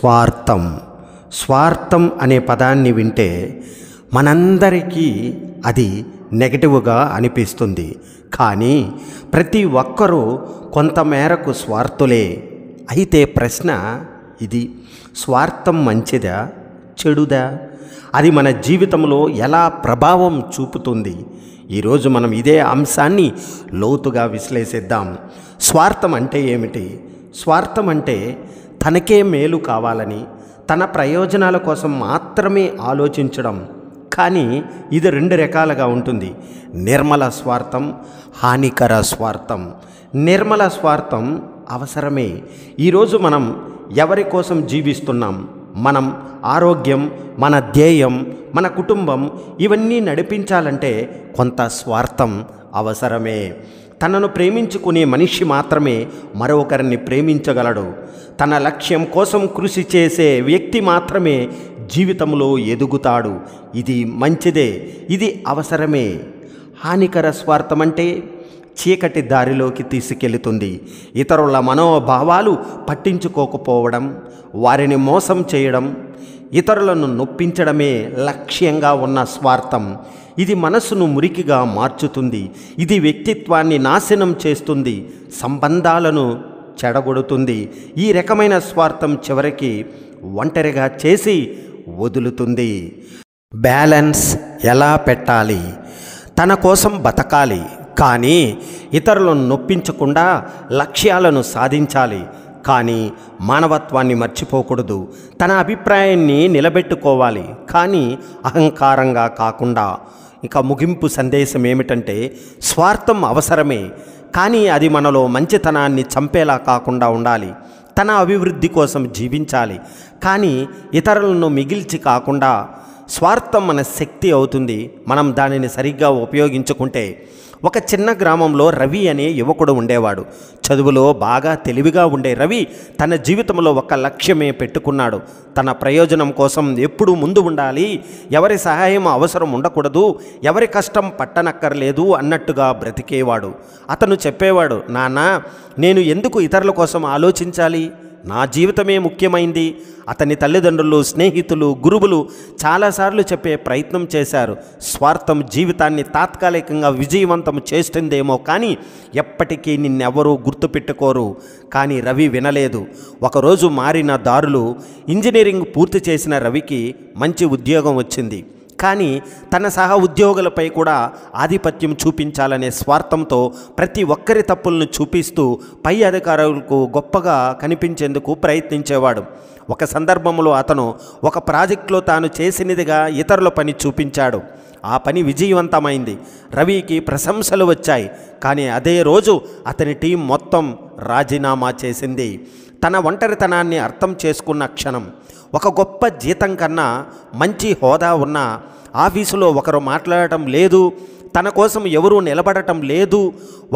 స్వార్థం. స్వార్థం అనే పదాన్ని వింటే మనందరికీ అది నెగటివ్గా అనిపిస్తుంది. కానీ ప్రతి ఒక్కరూ కొంతమేరకు స్వార్థులే. అయితే ప్రశ్న ఇది, స్వార్థం మంచిదా చెడుదా? అది మన జీవితంలో ఎలా ప్రభావం చూపుతుంది? ఈరోజు మనం ఇదే అంశాన్ని లోతుగా విశ్లేషిద్దాం. స్వార్థం అంటే ఏమిటి? స్వార్థం అంటే తనకే మేలు కావాలని, తన ప్రయోజనాల కోసం మాత్రమే ఆలోచించడం. కానీ ఇది రెండు రకాలుగా ఉంటుంది: నిర్మల స్వార్థం, హానికర స్వార్థం. నిర్మల స్వార్థం అవసరమే. ఈరోజు మనం ఎవరి కోసం జీవిస్తున్నాం? మనం ఆరోగ్యం, మన ధ్యేయం, మన కుటుంబం ఇవన్నీ నడిపించాలంటే కొంత స్వార్థం అవసరమే. తనను ప్రేమించుకునే మనిషి మాత్రమే మరొకరిని ప్రేమించగలడు. తన లక్ష్యం కోసం కృషి చేసే వ్యక్తి మాత్రమే జీవితంలో ఎదుగుతాడు. ఇది మంచిదే, ఇది అవసరమే. హానికర స్వార్థం అంటే చీకటి దారిలోకి తీసుకెళ్తుంది. ఇతరుల మనోభావాలు పట్టించుకోకపోవడం, వారిని మోసం చేయడం, ఇతరులను నొప్పించడమే లక్ష్యంగా ఉన్న స్వార్థం. ఇది మనసును మురికిగా మార్చుతుంది. ఇది వ్యక్తిత్వాన్ని నాశనం చేస్తుంది, సంబంధాలను చెడగొడుతుంది. ఈ రకమైన స్వార్థం చివరికి ఒంటరిగా చేసి వదులుతుంది. బ్యాలెన్స్ ఎలా పెట్టాలి? తన కోసం బతకాలి, కానీ ఇతరులను నొప్పించకుండా లక్ష్యాలను సాధించాలి. కానీ మానవత్వాన్ని మర్చిపోకూడదు. తన అభిప్రాయాన్ని నిలబెట్టుకోవాలి, కానీ అహంకారంగా కాకుండా. ఇక ముగింపు సందేశం ఏమిటంటే, స్వార్థం అవసరమే, కానీ అది మనలో మంచితనాన్ని చంపేలా కాకుండా ఉండాలి. తన అభివృద్ధి కోసం జీవించాలి, కానీ ఇతరులను మిగిల్చి కాకుండా. స్వార్థం మన శక్తి అవుతుంది, మనం దానిని సరిగ్గా ఉపయోగించుకుంటే. ఒక చిన్న గ్రామంలో రవి అనే యువకుడు ఉండేవాడు. చదువులో బాగా తెలివిగా ఉండే రవి తన జీవితంలో ఒక లక్ష్యమే పెట్టుకున్నాడు. తన ప్రయోజనం కోసం ఎప్పుడూ ముందు ఉండాలి, ఎవరి సహాయం అవసరం ఉండకూడదు, ఎవరి కష్టం పట్టనక్కర్లేదు అన్నట్టుగా బ్రతికేవాడు. అతను చెప్పేవాడు, నాన్న, నేను ఎందుకు ఇతరుల కోసం ఆలోచించాలి? నా జీవితమే ముఖ్యమైంది. అతని తల్లిదండ్రులు, స్నేహితులు, గురువులు చాలాసార్లు చెప్పే ప్రయత్నం చేశారు. స్వార్థం జీవితాన్ని తాత్కాలికంగా విజయవంతం చేస్తుందేమో, కానీ ఎప్పటికీ నిన్నెవరూ గుర్తుపెట్టుకోరు. కానీ రవి వినలేదు. ఒకరోజు మారిన దారులు. ఇంజనీరింగ్ పూర్తి చేసిన రవికి మంచి ఉద్యోగం వచ్చింది. కానీ తన సహా ఉద్యోగులపై కూడా ఆధిపత్యం చూపించాలనే స్వార్థంతో ప్రతి ఒక్కరి తప్పులను చూపిస్తూ పై అధికారులకు గొప్పగా కనిపించేందుకు ప్రయత్నించేవాడు. ఒక సందర్భంలో అతను ఒక ప్రాజెక్టులో తాను చేసినదిగా ఇతరుల పని చూపించాడు. ఆ పని విజయవంతమైంది. రవికి ప్రశంసలు వచ్చాయి. కానీ అదే రోజు అతని టీం మొత్తం రాజీనామా చేసింది. తన ఒంటరితనాన్ని అర్థం చేసుకున్న క్షణం. ఒక గొప్ప జీతం కన్నా మంచి హోదా ఉన్న ఆఫీసులో ఒకరు మాట్లాడటం లేదు, తన కోసం ఎవరూ నిలబడటం లేదు.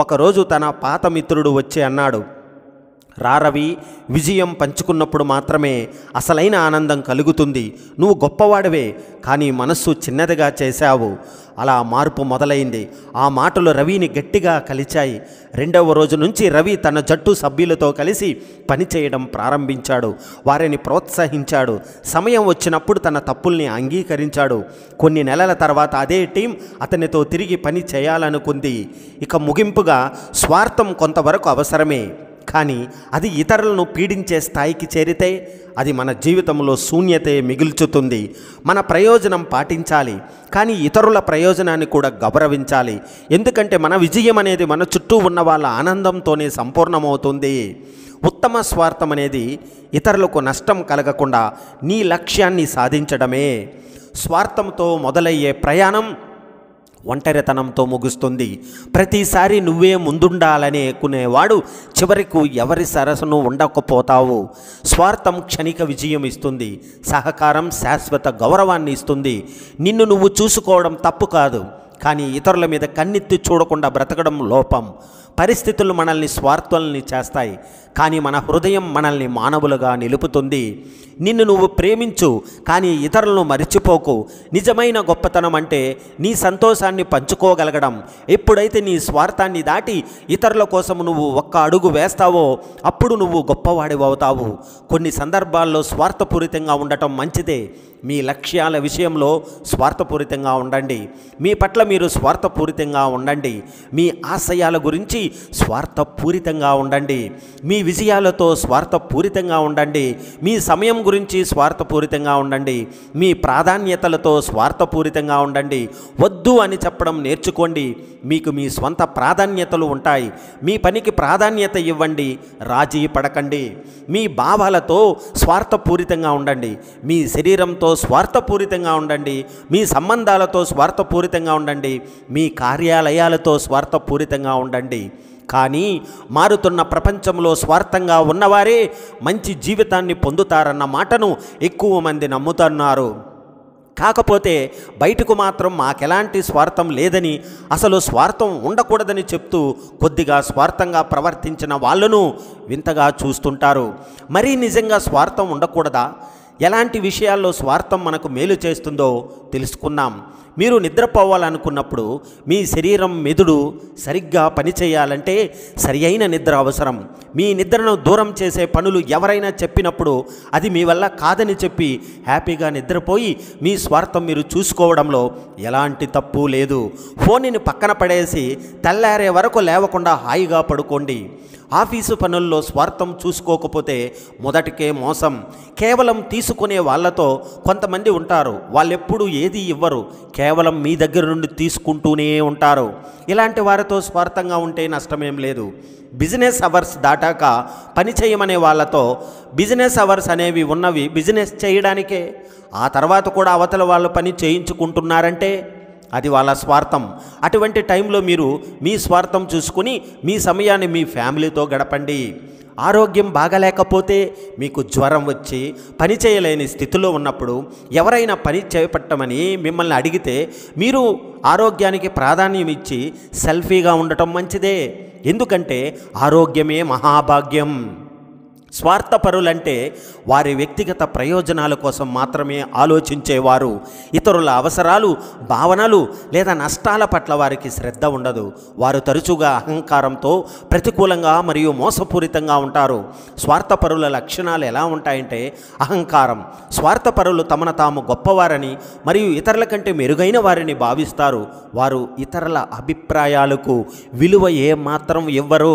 ఒకరోజు తన పాత మిత్రుడు వచ్చి అన్నాడు, రా రవి, విజయం పంచుకున్నప్పుడు మాత్రమే అసలైన ఆనందం కలుగుతుంది. నువ్వు గొప్పవాడివే, కానీ మనస్సు చిన్నదిగా చేశావు. అలా మార్పు మొదలైంది. ఆ మాటలు రవిని గట్టిగా కలిచాయి. రెండవ రోజు నుంచి రవి తన జట్టు సభ్యులతో కలిసి పనిచేయడం ప్రారంభించాడు. వారిని ప్రోత్సహించాడు. సమయం వచ్చినప్పుడు తన తప్పుల్ని అంగీకరించాడు. కొన్ని నెలల తర్వాత అదే టీం అతనితో తిరిగి పని చేయాలనుకుంది. ఇక ముగింపుగా, స్వార్థం కొంతవరకు అవసరమే, కానీ అది ఇతరులను పీడించే స్థాయికి చేరితే అది మన జీవితంలో శూన్యతే మిగుల్చుతుంది. మన ప్రయోజనం పాటించాలి, కానీ ఇతరుల ప్రయోజనాన్ని కూడా గౌరవించాలి. ఎందుకంటే మన విజయం అనేది మన చుట్టూ ఉన్న వాళ్ళ ఆనందంతోనే సంపూర్ణమవుతుంది. ఉత్తమ స్వార్థం అనేది ఇతరులకు నష్టం కలగకుండా నీ లక్ష్యాన్ని సాధించడమే. స్వార్థంతో మొదలయ్యే ప్రయాణం ఒంటరితనంతో ముగుస్తుంది. ప్రతిసారి నువ్వే ముందుండాలనుకునేవాడు చివరికి ఎవరి సరసను ఉండకపోతావు. స్వార్థం క్షణిక విజయం ఇస్తుంది, సహకారం శాశ్వత గౌరవాన్ని ఇస్తుంది. నిన్ను నువ్వు చూసుకోవడం తప్పు కాదు, కానీ ఇతరుల మీద కన్నెత్తి చూడకుండా బ్రతకడం లోపం. పరిస్థితులు మనల్ని స్వార్థుల్ని చేస్తాయి, కానీ మన హృదయం మనల్ని మానవులుగా నిలుపుతుంది. నిన్ను నువ్వు ప్రేమించు, కానీ ఇతరులను మరిచిపోకు. నిజమైన గొప్పతనం అంటే నీ సంతోషాన్ని పంచుకోగలగడం. ఎప్పుడైతే నీ స్వార్థాన్ని దాటి ఇతరుల కోసం నువ్వు ఒక్క అడుగు వేస్తావో అప్పుడు నువ్వు గొప్పవాడివవుతావు. కొన్ని సందర్భాల్లో స్వార్థపూరితంగా ఉండటం మంచిదే. మీ లక్ష్యాల విషయంలో స్వార్థపూరితంగా ఉండండి. మీ పట్ల మీరు స్వార్థపూరితంగా ఉండండి. మీ ఆశయాల గురించి స్వార్థపూరితంగా ఉండండి. మీ విజయాలతో స్వార్థపూరితంగా ఉండండి. మీ సమయం గురించి స్వార్థపూరితంగా ఉండండి. మీ ప్రాధాన్యతలతో స్వార్థపూరితంగా ఉండండి. వద్దు అని చెప్పడం నేర్చుకోండి. మీకు మీ స్వంత ప్రాధాన్యతలు ఉంటాయి. మీ పనికి ప్రాధాన్యత ఇవ్వండి, రాజీ పడకండి. మీ భావాలతో స్వార్థపూరితంగా ఉండండి. మీ శరీరంతో స్వార్థపూరితంగా ఉండండి. మీ సంబంధాలతో స్వార్థపూరితంగా ఉండండి. మీ కార్యాలయాలతో స్వార్థపూరితంగా ఉండండి. కానీ మారుతున్న ప్రపంచంలో స్వార్థంగా ఉన్నవారే మంచి జీవితాన్ని పొందుతారన్న మాటను ఎక్కువ మంది నమ్ముతున్నారు. కాకపోతే బయటకు మాత్రం మాకెలాంటి స్వార్థం లేదని, అసలు స్వార్థం ఉండకూడదని చెప్తూ కొద్దిగా స్వార్థంగా ప్రవర్తించిన వాళ్ళను వింతగా చూస్తుంటారు. మరీ నిజంగా స్వార్థం ఉండకూడదా? ఎలాంటి విషయాల్లో స్వార్థం మనకు మేలు చేస్తుందో తెలుసుకున్నాం. మీరు నిద్రపోవాలనుకున్నప్పుడు మీ శరీరం, మెదడు సరిగ్గా పనిచేయాలంటే సరి అయిన నిద్ర అవసరం. మీ నిద్రను దూరం చేసే పనులు ఎవరైనా చెప్పినప్పుడు అది మీ వల్ల కాదని చెప్పి హ్యాపీగా నిద్రపోయి మీ స్వార్థం మీరు చూసుకోవడంలో ఎలాంటి తప్పు లేదు. ఫోన్ని పక్కన పడేసి తెల్లారే వరకు లేవకుండా హాయిగా పడుకోండి. ఆఫీసు పనుల్లో స్వార్థం చూసుకోకపోతే మొదటికే మోసం. కేవలం తీసుకునే వాళ్ళతో కొంతమంది ఉంటారు. వాళ్ళెప్పుడూ ఏది ఇవ్వరు, కేవలం మీ దగ్గర నుండి తీసుకుంటూనే ఉంటారు. ఇలాంటి వారితో స్వార్థంగా ఉంటే నష్టమేం లేదు. బిజినెస్ అవర్స్ దాటాక పని చేయమనే వాళ్ళతో బిజినెస్ అవర్స్ అనేవి ఉన్నవి బిజినెస్ చేయడానికే. ఆ తర్వాత కూడా అవతల వాళ్ళు పని చేయించుకుంటున్నారంటే అది వాళ్ళ స్వార్థం. అటువంటి టైంలో మీరు మీ స్వార్థం చూసుకుని మీ సమయాన్ని మీ ఫ్యామిలీతో గడపండి. ఆరోగ్యం బాగలేకపోతే, మీకు జ్వరం వచ్చి పని చేయలేని స్థితిలో ఉన్నప్పుడు ఎవరైనా పని చేపట్టమని మిమ్మల్ని అడిగితే మీరు ఆరోగ్యానికి ప్రాధాన్యం ఇచ్చి సెల్ఫీగా ఉండటం మంచిదే. ఎందుకంటే ఆరోగ్యమే మహాభాగ్యం. స్వార్థపరులంటే వారి వ్యక్తిగత ప్రయోజనాల కోసం మాత్రమే ఆలోచించేవారు. ఇతరుల అవసరాలు, భావనలు లేదా నష్టాల పట్ల వారికి శ్రద్ధ ఉండదు. వారు తరచుగా అహంకారంతో, ప్రతికూలంగా మరియు మోసపూరితంగా ఉంటారు. స్వార్థపరుల లక్షణాలు ఎలా ఉంటాయంటే అహంకారం. స్వార్థపరులు తమను తాము గొప్పవారని మరియు ఇతరుల కంటే మెరుగైన వారిని భావిస్తారు. వారు ఇతరుల అభిప్రాయాలకు విలువ ఏమాత్రం ఇవ్వరు.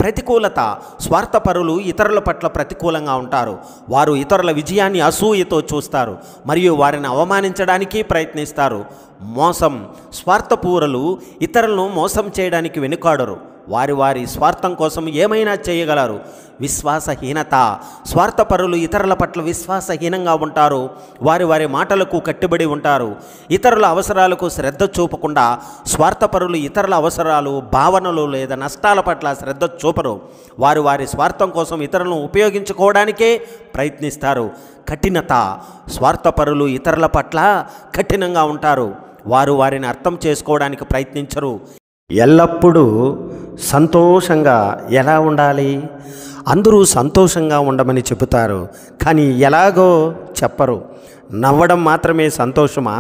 ప్రతికూలత. స్వార్థపరులు ఇతరుల పట్ల ప్రతికూలంగా ఉంటారు. వారు ఇతరుల విజయాన్ని అసూయతో చూస్తారు మరియు వారిని అవమానించడానికి ప్రయత్నిస్తారు. మోసం. స్వార్థపూరులు ఇతరులను మోసం చేయడానికి వెనుకాడరు. వారి స్వార్థం కోసం ఏమైనా చేయగలరు. విశ్వాసహీనత. స్వార్థపరులు ఇతరుల పట్ల విశ్వాసహీనంగా ఉంటారు. వారి మాటలకు కట్టుబడి ఉంటారు. ఇతరుల అవసరాలకు శ్రద్ధ చూపకుండా స్వార్థపరులు ఇతరుల అవసరాలు, భావనలు లేదా నష్టాల పట్ల శ్రద్ధ చూపరు. వారి స్వార్థం కోసం ఇతరులను ఉపయోగించుకోవడానికే ప్రయత్నిస్తారు. కఠినత. స్వార్థపరులు ఇతరుల పట్ల కఠినంగా ఉంటారు. వారిని అర్థం చేసుకోవడానికి ప్రయత్నించరు. ఎల్లప్పుడూ సంతోషంగా ఎలా ఉండాలి? అందరూ సంతోషంగా ఉండమని చెబుతారు, కానీ ఎలాగో చెప్పరు. నవ్వడం మాత్రమే సంతోషమా?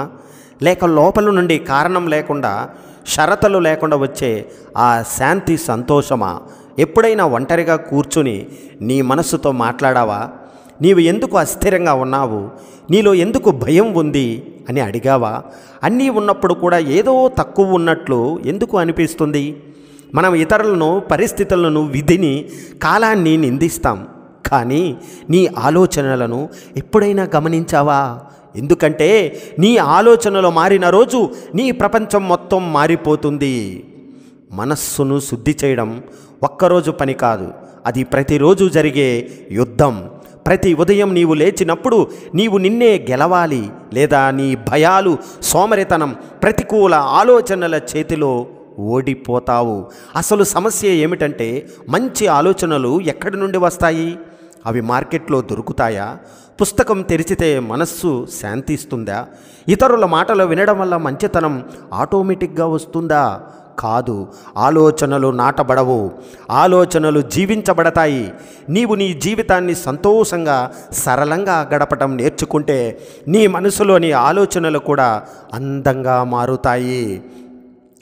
లేక లోపల నుండి కారణం లేకుండా, షరతులు లేకుండా వచ్చే ఆ శాంతి సంతోషమా? ఎప్పుడైనా ఒంటరిగా కూర్చుని నీ మనస్సుతో మాట్లాడావా? నీవు ఎందుకు అస్థిరంగా ఉన్నావు? నీలో ఎందుకు భయం ఉంది అని అడిగావా? అన్నీ ఉన్నప్పుడు కూడా ఏదో తక్కువ ఉన్నట్లు ఎందుకు అనిపిస్తుంది? మనం ఇతరులను, పరిస్థితులను, విధిని, కాలాన్ని నిందిస్తాం, కానీ నీ ఆలోచనలను ఎప్పుడైనా గమనించావా? ఎందుకంటే నీ ఆలోచనలు మారిన రోజు నీ ప్రపంచం మొత్తం మారిపోతుంది. మనస్సును శుద్ధి చేయడం ఒక్కరోజు పని కాదు, అది ప్రతిరోజు జరిగే యుద్ధం. ప్రతి ఉదయం నీవు లేచినప్పుడు నీవు నిన్నే గెలవాలి, లేదా నీ భయాలు, సోమరితనం, ప్రతికూల ఆలోచనల చేతిలో ఓడిపోతావు. అసలు సమస్య ఏమిటంటే మంచి ఆలోచనలు ఎక్కడి నుండి వస్తాయి? అవి మార్కెట్లో దొరుకుతాయా? పుస్తకం తెరిచితే మనస్సు శాంతిస్తుందా? ఇతరుల మాటలు వినడం వల్ల మంచితనం ఆటోమేటిక్గా వస్తుందా? కాదు. ఆలోచనలు నాటబడవు, ఆలోచనలు జీవించబడతాయి. నీవు నీ జీవితాన్ని సంతోషంగా సరళంగా గడపటం నేర్చుకుంటే నీ మనసులోని ఆలోచనలు కూడా అందంగా మారుతాయి.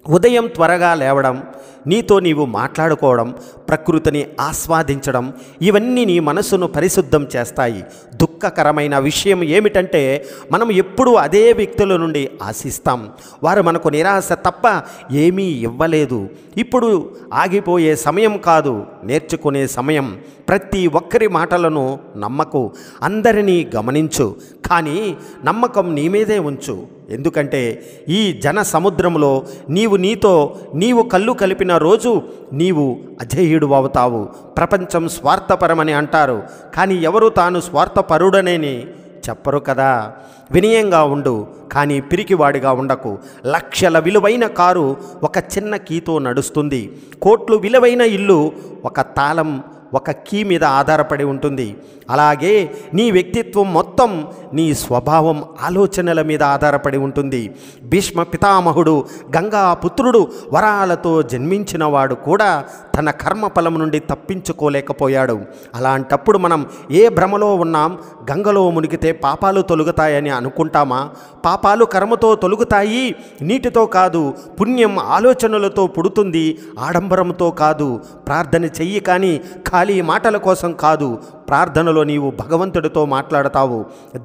ఉదయం త్వరగా లేవడం, నీతో నీవు మాట్లాడుకోవడం, ప్రకృతిని ఆస్వాదించడం, ఇవన్నీ నీ మనసును పరిశుద్ధం చేస్తాయి. దుఃఖకరమైన విషయం ఏమిటంటే మనం ఎప్పుడూ అదే వ్యక్తుల నుండి ఆశిస్తాం. వారు మనకు నిరాశ తప్ప ఏమీ ఇవ్వలేదు. ఇప్పుడు ఆగిపోయే సమయం కాదు, నేర్చుకునే సమయం. ప్రతి ఒక్కరి మాటలను నమ్మకు, అందరినీ గమనించు, కానీ నమ్మకం నీ మీదే ఉంచు. ఎందుకంటే ఈ జన సముద్రంలో నీవు కళ్ళు కలిపిన రోజు నీవు అజేయుడు అవుతావు. ప్రపంచం స్వార్థపరమని అంటారు, కానీ ఎవరు తాను స్వార్థపరుడనేని చెప్పరు కదా. వినయంగా ఉండు, కానీ పిరికివాడిగా ఉండకు. లక్షల విలువైన కారు ఒక చిన్న కీతో నడుస్తుంది. కోట్లు విలువైన ఇల్లు ఒక కీ మీద ఆధారపడి ఉంటుంది. అలాగే నీ వ్యక్తిత్వం మొత్తం నీ స్వభావం, ఆలోచనల మీద ఆధారపడి ఉంటుంది. భీష్మ పితామహుడు, గంగా పుత్రుడు, వరాలతో జన్మించినవాడు కూడా తన కర్మఫలం నుండి తప్పించుకోలేకపోయాడు. అలాంటప్పుడు మనం ఏ భ్రమలో ఉన్నాం? గంగలో మునిగితే పాపాలు తొలుగుతాయని అనుకుంటామా? పాపాలు కర్మతో తొలుగుతాయి, నీటితో కాదు. పుణ్యం ఆలోచనలతో పుడుతుంది, ఆడంబరంతో కాదు. ప్రార్థన చెయ్యి, కానీ ఖాళీ మాటల కోసం కాదు. ప్రార్థనలో నీవు భగవంతుడితో మాట్లాడతావు,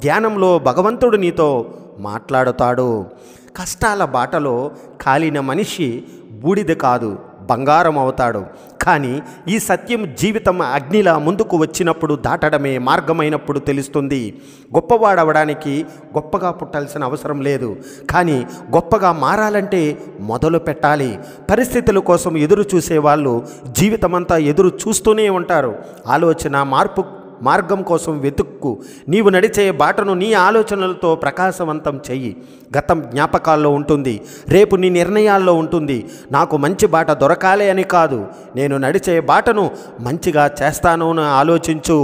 ధ్యానంలో భగవంతుడు నీతో మాట్లాడుతాడు. కష్టాల బాటలో కాలిన మనిషి బూడిద కాదు, బంగారం అవుతాడు. కానీ ఈ సత్యం జీవితం అగ్నిలా ముందుకు వచ్చినప్పుడు, దాటడమే మార్గమైనప్పుడు తెలుస్తుంది. గొప్పవాడవడానికి గొప్పగా పుట్టాల్సిన అవసరం లేదు, కానీ గొప్పగా మారాలంటే మొదలు పెట్టాలి. పరిస్థితుల కోసం ఎదురు చూసేవాళ్ళు జీవితమంతా ఎదురు చూస్తూనే ఉంటారు. ఆలోచన మార్గం కోసం వెతుక్కు. నీవు నడిచే బాటను నీ ఆలోచనలతో ప్రకాశవంతం చెయ్యి. గతం జ్ఞాపకాల్లో ఉంటుంది, రేపు నీ నిర్ణయాల్లో ఉంటుంది. నాకు మంచి బాట దొరకాలి అని కాదు, నేను నడిచే బాటను మంచిగా చేస్తాను అని ఆలోచించు.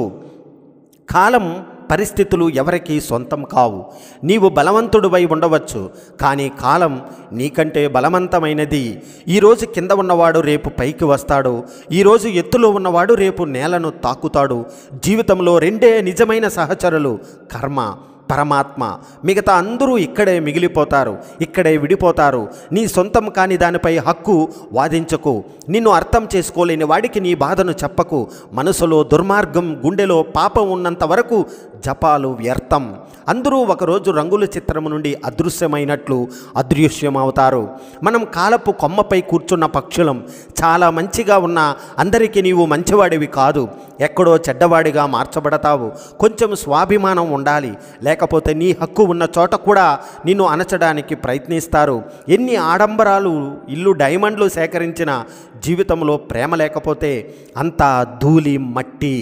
కాలం, పరిస్థితులు ఎవరికీ సొంతం కావు. నీవు బలవంతుడివై ఉండవచ్చు, కానీ కాలం నీకంటే బలవంతమైనది. ఈరోజు కింద ఉన్నవాడు రేపు పైకి వస్తాడు. ఈరోజు ఎత్తులో ఉన్నవాడు రేపు నేలను తాకుతాడు. జీవితంలో రెండే నిజమైన సహచరులు, కర్మ, పరమాత్మ. మిగతా అందరూ ఇక్కడే మిగిలిపోతారు, ఇక్కడే విడిపోతారు. నీ సొంతం కాని దానిపై హక్కు వాదించకు. నిన్ను అర్థం చేసుకోలేని వాడికి నీ బాధను చెప్పకు. మనసులో దుర్మార్గం, గుండెలో పాపం ఉన్నంత వరకు జపాలు వ్యర్థం. అందరూ ఒకరోజు రంగుల చిత్రము నుండి అదృశ్యమైనట్లు అదృశ్యమవుతారు. మనం కాలపు కొమ్మపై కూర్చున్న పక్షులం. చాలా మంచిగా ఉన్న అందరికీ నీవు మంచివాడివి కాదు, ఎక్కడో చెడ్డవాడిగా మార్చబడతావు. కొంచెం స్వాభిమానం ఉండాలి, లేకపోతే నీ హక్కు ఉన్న చోట కూడా నిన్ను అణచడానికి ప్రయత్నిస్తారు. ఎన్ని ఆడంబరాలు, ఇల్లు, డైమండ్లు సేకరించిన జీవితంలో ప్రేమ లేకపోతే అంతా ధూళి, మట్టి.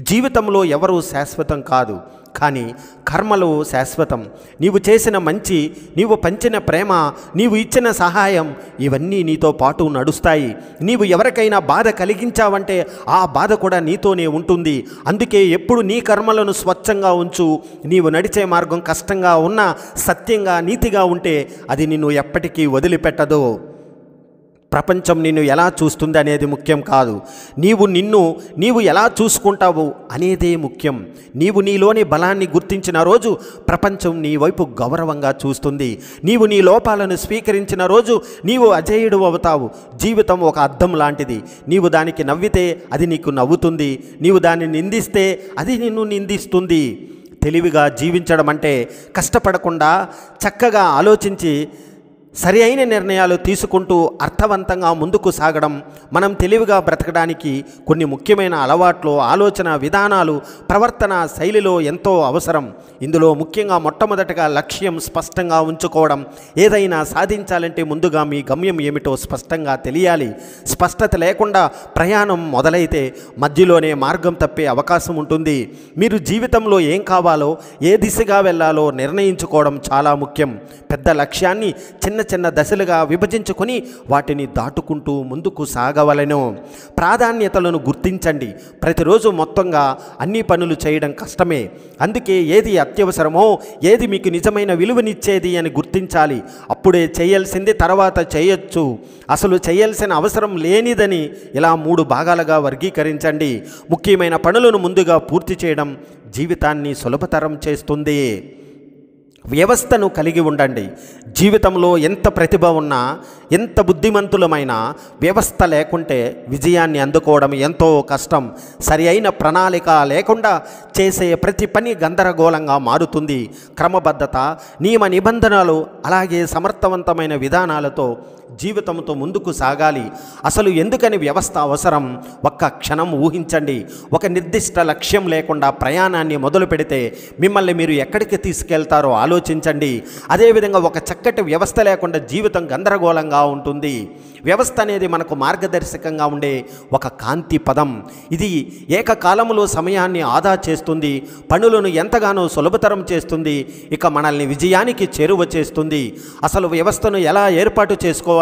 జీవితంలో ఎవరూ శాశ్వతం కాదు, కానీ కర్మలు శాశ్వతం. నీవు చేసిన మంచి, నీవు పంచిన ప్రేమ, నీవు ఇచ్చిన సహాయం, ఇవన్నీ నీతో పాటు నడుస్తాయి. నీవు ఎవరికైనా బాధ కలిగించావంటే ఆ బాధ కూడా నీతోనే ఉంటుంది. అందుకే ఎప్పుడు నీ కర్మలను స్వచ్ఛంగా ఉంచు. నీవు నడిచే మార్గం కష్టంగా ఉన్నా సత్యంగా, నీతిగా ఉంటే అది నిన్ను ఎప్పటికీ వదిలిపెట్టదు. ప్రపంచం నిన్ను ఎలా చూస్తుంది అనేది ముఖ్యం కాదు, నీవు ఎలా చూసుకుంటావు అనేదే ముఖ్యం. నీవు నీలోని బలాన్ని గుర్తించిన రోజు ప్రపంచం నీ వైపు గౌరవంగా చూస్తుంది. నీవు నీ లోపాలను స్వీకరించిన రోజు నీవు అజేయుడు అవుతావు. జీవితం ఒక అద్దం లాంటిది. నీవు దానికి నవ్వితే అది నీకు నవ్వుతుంది, నీవు దాన్ని నిందిస్తే అది నిన్ను నిందిస్తుంది. తెలివిగా జీవించడం అంటే కష్టపడకుండా చక్కగా ఆలోచించి సరి అయిన నిర్ణయాలు తీసుకుంటూ అర్థవంతంగా ముందుకు సాగడం. మనం తెలివిగా బ్రతకడానికి కొన్ని ముఖ్యమైన అలవాట్లు, ఆలోచన విధానాలు, ప్రవర్తన శైలిలో ఎంతో అవసరం. ఇందులో ముఖ్యంగా మొట్టమొదటగా లక్ష్యం స్పష్టంగా ఉంచుకోవడం. ఏదైనా సాధించాలంటే ముందుగా మీ గమ్యం ఏమిటో స్పష్టంగా తెలియాలి. స్పష్టత లేకుండా ప్రయాణం మొదలైతే మధ్యలోనే మార్గం తప్పే అవకాశం ఉంటుంది. మీరు జీవితంలో ఏం కావాలో, ఏ దిశగా వెళ్ళాలో నిర్ణయించుకోవడం చాలా ముఖ్యం. పెద్ద లక్ష్యాన్ని చిన్న చిన్న చిన్న దశలుగా విభజించుకొని వాటిని దాటుకుంటూ ముందుకు సాగవలెను. ప్రాధాన్యతలను గుర్తించండి. ప్రతిరోజు మొత్తంగా అన్ని పనులు చేయడం కష్టమే. అందుకే ఏది అత్యవసరమో, ఏది మీకు నిజమైన విలువనిచ్చేది అని గుర్తించాలి. అప్పుడే చేయాల్సింది తర్వాత చేయొచ్చు. అసలు చేయాల్సిన అవసరం లేనిదని ఇలా 3 భాగాలుగా వర్గీకరించండి. ముఖ్యమైన పనులను ముందుగా పూర్తి చేయడం జీవితాన్ని సులభతరం చేస్తుంది. వ్యవస్థను కలిగి ఉండండి. జీవితంలో ఎంత ప్రతిభ ఉన్నా, ఎంత బుద్ధిమంతులమైన వ్యవస్థ లేకుంటే విజయాన్ని అందుకోవడం ఎంతో కష్టం. సరి అయిన ప్రణాళిక లేకుండా చేసే ప్రతి పని గందరగోళంగా మారుతుంది. క్రమబద్ధత, నియమ నిబంధనలు, అలాగే సమర్థవంతమైన విధానాలతో జీవితంతో ముందుకు సాగాలి. అసలు ఎందుకని వ్యవస్థ అవసరం? ఒక్క క్షణం ఊహించండి. ఒక నిర్దిష్ట లక్ష్యం లేకుండా ప్రయాణాన్ని మొదలు పెడితే మిమ్మల్ని మీరు ఎక్కడికి తీసుకెళ్తారో ఆలోచించండి. అదేవిధంగా ఒక చక్కటి వ్యవస్థ లేకుండా జీవితం గందరగోళంగా ఉంటుంది. వ్యవస్థ అనేది మనకు మార్గదర్శకంగా ఉండే ఒక కాంతి పదం. ఇది ఏకకాలంలో సమయాన్ని ఆదా చేస్తుంది, పనులను ఎంతగానో సులభతరం చేస్తుంది, ఇక మనల్ని విజయానికి చేరువ చేస్తుంది. అసలు వ్యవస్థను ఎలా ఏర్పాటు చేసుకోవాలి?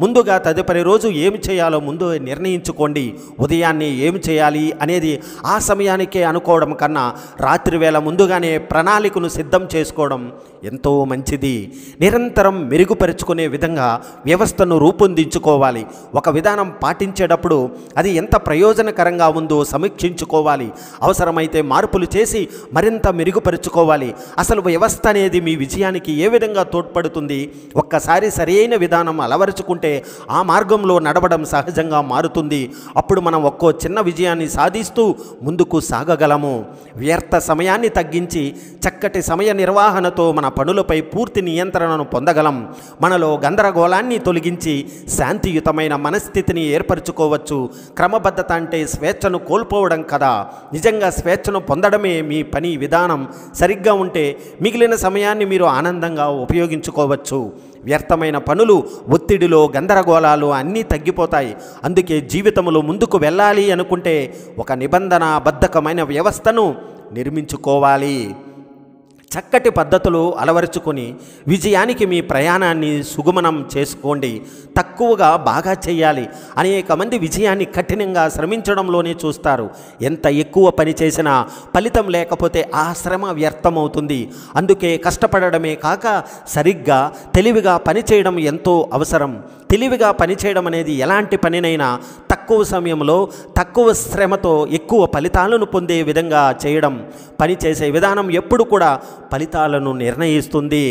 ముందుగా తదుపరి రోజు ఏమి చేయాలో ముందు నిర్ణయించుకోండి. ఉదయాన్నే ఏమి చేయాలి అనేది ఆ సమయానికే అనుకోవడం కన్నా రాత్రివేళ ముందుగానే ప్రణాళికను సిద్ధం చేసుకోవడం ఎంతో మంచిది. నిరంతరం మెరుగుపరుచుకునే విధంగా వ్యవస్థను రూపొందించుకోవాలి. ఒక విధానం పాటించేటప్పుడు అది ఎంత ప్రయోజనకరంగా ఉందో సమీక్షించుకోవాలి. అవసరమైతే మార్పులు చేసి మరింత మెరుగుపరుచుకోవాలి. అసలు వ్యవస్థ అనేది మీ విజయానికి ఏ విధంగా తోడ్పడుతుంది? ఒక్కసారి సరైన విధానం అలవరుచుకుంటే ఆ మార్గంలో నడవడం సహజంగా మారుతుంది. అప్పుడు మనం ఒక్కో చిన్న విజయాన్ని సాధిస్తూ ముందుకు సాగగలము. వ్యర్థ సమయాన్ని తగ్గించి చక్కటి సమయ నిర్వహణతో మన పనులపై పూర్తి నియంత్రణను పొందగలం. మనలో గందరగోళాన్ని తొలగించి శాంతియుతమైన మనస్థితిని ఏర్పరచుకోవచ్చు. క్రమబద్ధత అంటే స్వేచ్ఛను కోల్పోవడం కదా. నిజంగా స్వేచ్ఛను పొందడమే. మీ పని విధానం సరిగ్గా ఉంటే మిగిలిన సమయాన్ని మీరు ఆనందంగా ఉపయోగించుకోవచ్చు. వ్యర్థమైన పనులు, ఒత్తిడిలో గందరగోళాలు అన్నీ తగ్గిపోతాయి. అందుకే జీవితంలో ముందుకు వెళ్ళాలి అనుకుంటే ఒక నిబంధనాబద్ధకమైన వ్యవస్థను నిర్మించుకోవాలి. చక్కటి పద్ధతులు అలవరుచుకొని విజయానికి మీ ప్రయాణాన్ని సుగమనం చేసుకోండి. తక్కువగా బాగా చేయాలి. అనేక మంది విజయాన్ని కఠినంగా శ్రమించడంలోనే చూస్తారు. ఎంత ఎక్కువ పని చేసినా ఫలితం లేకపోతే ఆ శ్రమ వ్యర్థమవుతుంది. అందుకే కష్టపడడమే కాక సరిగ్గా తెలివిగా పనిచేయడం ఎంతో అవసరం. తెలివిగా పనిచేయడం అనేది ఎలాంటి పనినైనా తక్కువ సమయంలో తక్కువ శ్రమతో ఎక్కువ ఫలితాలను పొందే విధంగా చేయడం. పని చేసే విధానం ఎప్పుడు కూడా ఫలితాలను నిర్ణయిస్తుంది.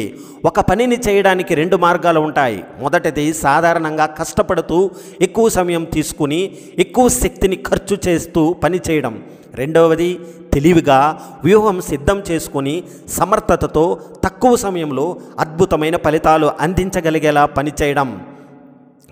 ఒక పనిని చేయడానికి 2 మార్గాలు ఉంటాయి. మొదటిది సాధారణంగా కష్టపడుతూ ఎక్కువ సమయం తీసుకుని ఎక్కువ శక్తిని ఖర్చు చేస్తూ పని చేయడం. రెండవది తెలివిగా వ్యూహం సిద్ధం చేసుకొని సమర్థతతో తక్కువ సమయంలో అద్భుతమైన ఫలితాలు అందించగలిగేలా పనిచేయడం.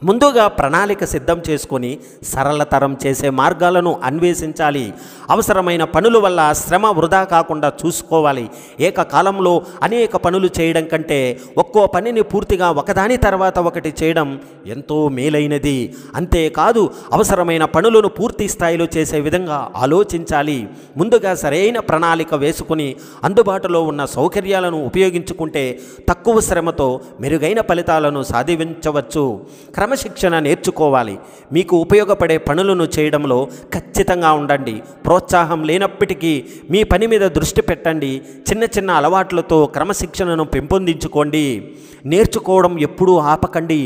ముందుగా ప్రణాళిక సిద్ధం చేసుకొని సరళతరం చేసే మార్గాలను అన్వేషించాలి. అవసరమైన పనుల వల్ల శ్రమ వృధా కాకుండా చూసుకోవాలి. ఏకకాలంలో అనేక పనులు చేయడం కంటే ఒక్కో పనిని పూర్తిగా ఒకదాని తర్వాత ఒకటి చేయడం ఎంతో మేలైనది. అంతేకాదు అవసరమైన పనులను పూర్తి స్థాయిలో చేసే విధంగా ఆలోచించాలి. ముందుగా సరైన ప్రణాళిక వేసుకుని అందుబాటులో ఉన్న సౌకర్యాలను ఉపయోగించుకుంటే తక్కువ శ్రమతో మెరుగైన ఫలితాలను సాధించవచ్చు. క్రమశిక్షణ నేర్చుకోవాలి. మీకు ఉపయోగపడే పనులను చేయడంలో ఖచ్చితంగా ఉండండి. ప్రోత్సాహం లేనప్పటికీ మీ పని మీద దృష్టి పెట్టండి. చిన్న చిన్న అలవాట్లతో క్రమశిక్షణను పెంపొందించుకోండి. నేర్చుకోవడం ఎప్పుడూ ఆపకండి.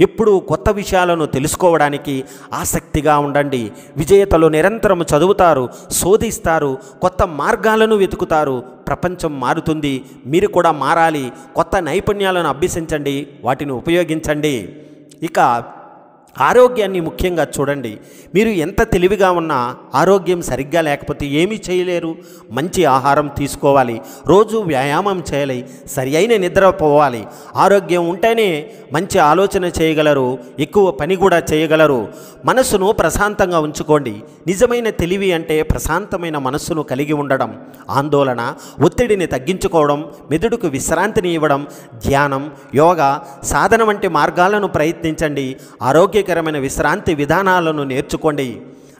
ఎప్పుడూ కొత్త విషయాలను తెలుసుకోవడానికి ఆసక్తిగా ఉండండి. విజేతలు నిరంతరం చదువుతారు, శోధిస్తారు, కొత్త మార్గాలను వెతుకుతారు. ప్రపంచం మారుతుంది, మీరు కూడా మారాలి. కొత్త నైపుణ్యాలను అభ్యసించండి, వాటిని ఉపయోగించండి. ఇక ఆరోగ్యాన్ని ముఖ్యంగా చూడండి. మీరు ఎంత తెలివిగా ఉన్నా ఆరోగ్యం సరిగ్గా లేకపోతే ఏమీ చేయలేరు. మంచి ఆహారం తీసుకోవాలి, రోజు వ్యాయామం చేయాలి, సరి అయిన నిద్ర పోవాలి. ఆరోగ్యం ఉంటేనే మంచి ఆలోచన చేయగలరు, ఎక్కువ పని కూడా చేయగలరు. మనస్సును ప్రశాంతంగా ఉంచుకోండి. నిజమైన తెలివి అంటే ప్రశాంతమైన మనస్సును కలిగి ఉండడం, ఆందోళన, ఒత్తిడిని తగ్గించుకోవడం, మెదడుకు విశ్రాంతిని ఇవ్వడం. ధ్యానం, యోగా, సాధన వంటి మార్గాలను ప్రయత్నించండి. ఆరోగ్యకరమైన విశ్రాంతి విధానాలను నేర్చుకోండి.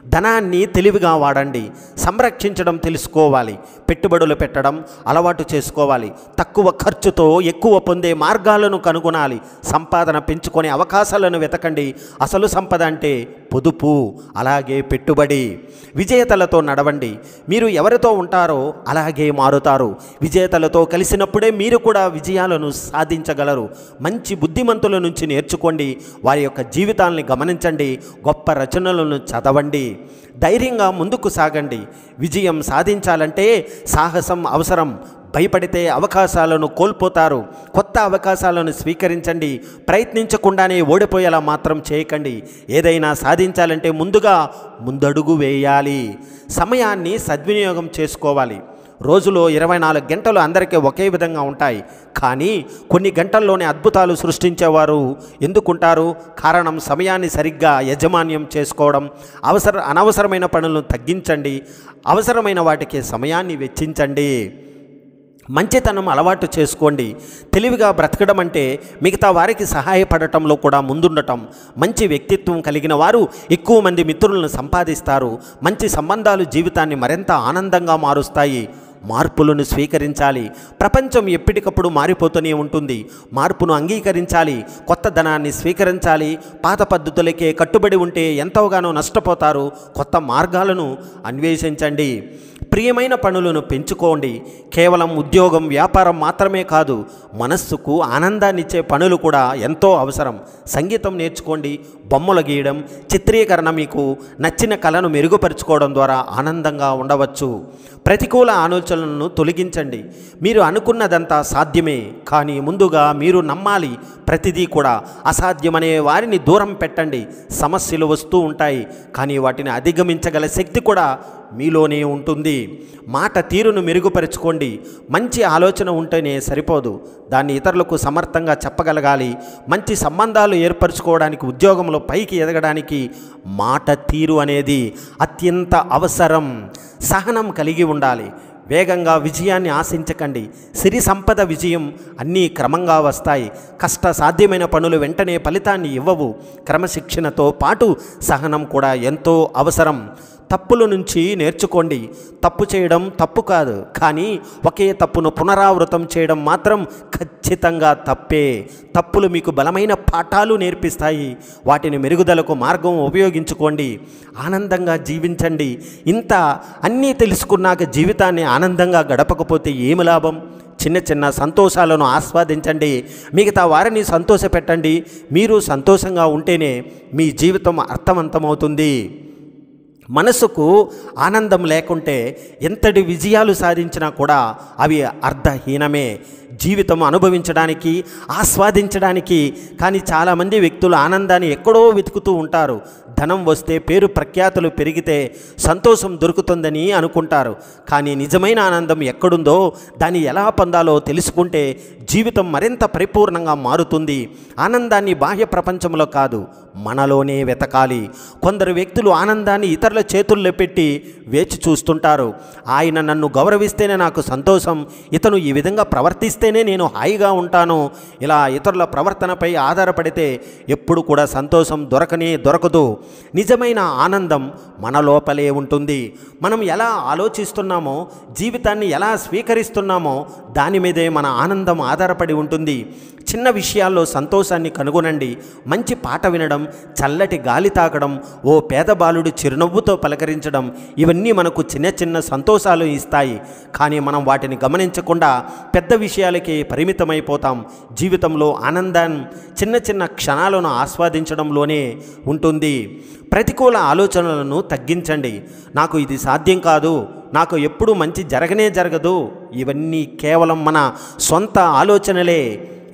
ధనాన్ని తెలివిగా వాడండి. సంరక్షించడం తెలుసుకోవాలి. పెట్టుబడులు పెట్టడం అలవాటు చేసుకోవాలి. తక్కువ ఖర్చుతో ఎక్కువ పొందే మార్గాలను కనుగొనాలి. సంపాదన పెంచుకునే అవకాశాలను వెతకండి. అసలు సంపద అంటే పొదుపు, అలాగే పెట్టుబడి. విజేతలతో నడవండి. మీరు ఎవరితో ఉంటారో అలాగే మారుతారు. విజేతలతో కలిసినప్పుడే మీరు కూడా విజయాలను సాధించగలరు. మంచి బుద్ధిమంతుల నుంచి నేర్చుకోండి. వారి యొక్క జీవితాలని గమనించండి. గొప్ప రచనలను చదవండి. ధైర్యంగా ముందుకు సాగండి. విజయం సాధించాలంటే సాహసం అవసరం. భయపడితే అవకాశాలను కోల్పోతారు. కొత్త అవకాశాలను స్వీకరించండి. ప్రయత్నించకుండానే ఓడిపోయేలా మాత్రం చేయకండి. ఏదైనా సాధించాలంటే ముందడుగు వేయాలి. సమయాన్ని సద్వినియోగం చేసుకోవాలి. రోజులో 24 గంటలు అందరికీ ఒకే విధంగా ఉంటాయి. కానీ కొన్ని గంటల్లోనే అద్భుతాలు సృష్టించేవారు ఎందుకుంటారు? కారణం సమయాన్ని సరిగ్గా యజమాన్యం చేసుకోవడం. అనవసరమైన పనులను తగ్గించండి. అవసరమైన వాటికి సమయాన్ని వెచ్చించండి. మంచితనం అలవాటు చేసుకోండి. తెలివిగా బ్రతకడం అంటే మిగతా వారికి సహాయపడటంలో కూడా ముందుండటం. మంచి వ్యక్తిత్వం కలిగిన వారు ఎక్కువ మంది మిత్రులను సంపాదిస్తారు. మంచి సంబంధాలు జీవితాన్ని మరింత ఆనందంగా మారుస్తాయి. మార్పులను స్వీకరించాలి. ప్రపంచం ఎప్పటికప్పుడు మారిపోతూనే ఉంటుంది. మార్పును అంగీకరించాలి. కొత్త ధనాన్ని స్వీకరించాలి. పాత పద్ధతులకే కట్టుబడి ఉంటే ఎంతోగానో నష్టపోతారు. కొత్త మార్గాలను అన్వేషించండి. ప్రియమైన పనులను పెంచుకోండి. కేవలం ఉద్యోగం, వ్యాపారం మాత్రమే కాదు, మనస్సుకు ఆనందాన్నిచ్చే పనులు కూడా ఎంతో అవసరం. సంగీతం నేర్చుకోండి. బొమ్మలు గీయడం, చిత్రీకరణ మీకు నచ్చిన కళను మెరుగుపరుచుకోవడం ద్వారా ఆనందంగా ఉండవచ్చు. ప్రతికూల ఆలోచనలను తొలగించండి. మీరు అనుకున్నదంతా సాధ్యమే, కానీ ముందుగా మీరు నమ్మాలి. ప్రతిదీ కూడా అసాధ్యమనే వారిని దూరం పెట్టండి. సమస్యలు వస్తూ ఉంటాయి, కానీ వాటిని అధిగమించగల శక్తి కూడా మీలోనే ఉంటుంది. మాట తీరును మెరుగుపరుచుకోండి. మంచి ఆలోచన ఉంటేనే సరిపోదు, దాన్ని ఇతరులకు సమర్థంగా చెప్పగలగాలి. మంచి సంబంధాలు ఏర్పరచుకోవడానికి, ఉద్యోగంలో పైకి ఎదగడానికి మాట తీరు అనేది అత్యంత అవసరం. సహనం కలిగి ఉండాలి. వేగంగా విజయాన్ని ఆశించకండి. సిరి సంపద, విజయం అన్నీ క్రమంగా వస్తాయి. కష్ట సాధ్యమైన పనులు వెంటనే ఫలితాన్ని ఇవ్వవు. క్రమశిక్షణతో పాటు సహనం కూడా ఎంతో అవసరం. తప్పుల నుంచి నేర్చుకోండి. తప్పు చేయడం తప్పు కాదు, కానీ ఒకే తప్పును పునరావృతం చేయడం మాత్రం ఖచ్చితంగా తప్పే. తప్పులు మీకు బలమైన పాఠాలు నేర్పిస్తాయి. వాటిని మెరుగుదలకు మార్గం ఉపయోగించుకోండి. ఆనందంగా జీవించండి. ఇంత అన్నీ తెలుసుకున్నాక జీవితాన్ని ఆనందంగా గడపకపోతే ఏమి లాభం? చిన్న చిన్న సంతోషాలను ఆస్వాదించండి. మిగతా వారిని సంతోషపెట్టండి. మీరు సంతోషంగా ఉంటేనే మీ జీవితం అర్థవంతమవుతుంది. మనసుకు ఆనందం లేకుంటే ఎంతటి విజయాలు సాధించినా కూడా అవి అర్థహీనమే. జీవితం అనుభవించడానికి, ఆస్వాదించడానికి. కానీ చాలామంది వ్యక్తులు ఆనందాన్ని ఎక్కడో వెతుకుతూ ఉంటారు. ధనం వస్తే, పేరు ప్రఖ్యాతులు పెరిగితే సంతోషం దొరుకుతుందని అనుకుంటారు. కానీ నిజమైన ఆనందం ఎక్కడుందో, దాన్ని ఎలా పొందాలో తెలుసుకుంటే జీవితం మరింత పరిపూర్ణంగా మారుతుంది. ఆనందాన్ని బాహ్య ప్రపంచంలో కాదు, మనలోనే వెతకాలి. కొందరు వ్యక్తులు ఆనందాన్ని ఇతరుల చేతుల్లో పెట్టి వేచి చూస్తుంటారు. ఆయన నన్ను గౌరవిస్తేనే నాకు సంతోషం, ఇతను ఈ విధంగా ప్రవర్తిస్తేనే నేను హాయిగా ఉంటాను. ఇలా ఇతరుల ప్రవర్తనపై ఆధారపడితే ఎప్పుడు కూడా సంతోషం దొరకదు. నిజమైన ఆనందం మన లోపలే ఉంటుంది. మనం ఎలా ఆలోచిస్తున్నామో, జీవితాన్ని ఎలా స్వీకరిస్తున్నామో దాని మీదే మన ఆనందం ఆధారపడి ఉంటుంది. చిన్న విషయాల్లో సంతోషాన్ని కనుగొనండి. మంచి పాట వినడం, చల్లటి గాలి తాకడం, ఓ పేద బాలుడు చిరునవ్వుతో పలకరించడం, ఇవన్నీ మనకు చిన్న చిన్న సంతోషాలు ఇస్తాయి. కానీ మనం వాటిని గమనించకుండా పెద్ద విషయాలకి పరిమితమైపోతాం. జీవితంలో ఆనందం చిన్న చిన్న క్షణాలను ఆస్వాదించడంలోనే ఉంటుంది. ప్రతికూల ఆలోచనలను తగ్గించండి. నాకు ఇది సాధ్యం కాదు, నాకు ఎప్పుడూ మంచి జరగదు, ఇవన్నీ కేవలం మన సొంత ఆలోచనలే.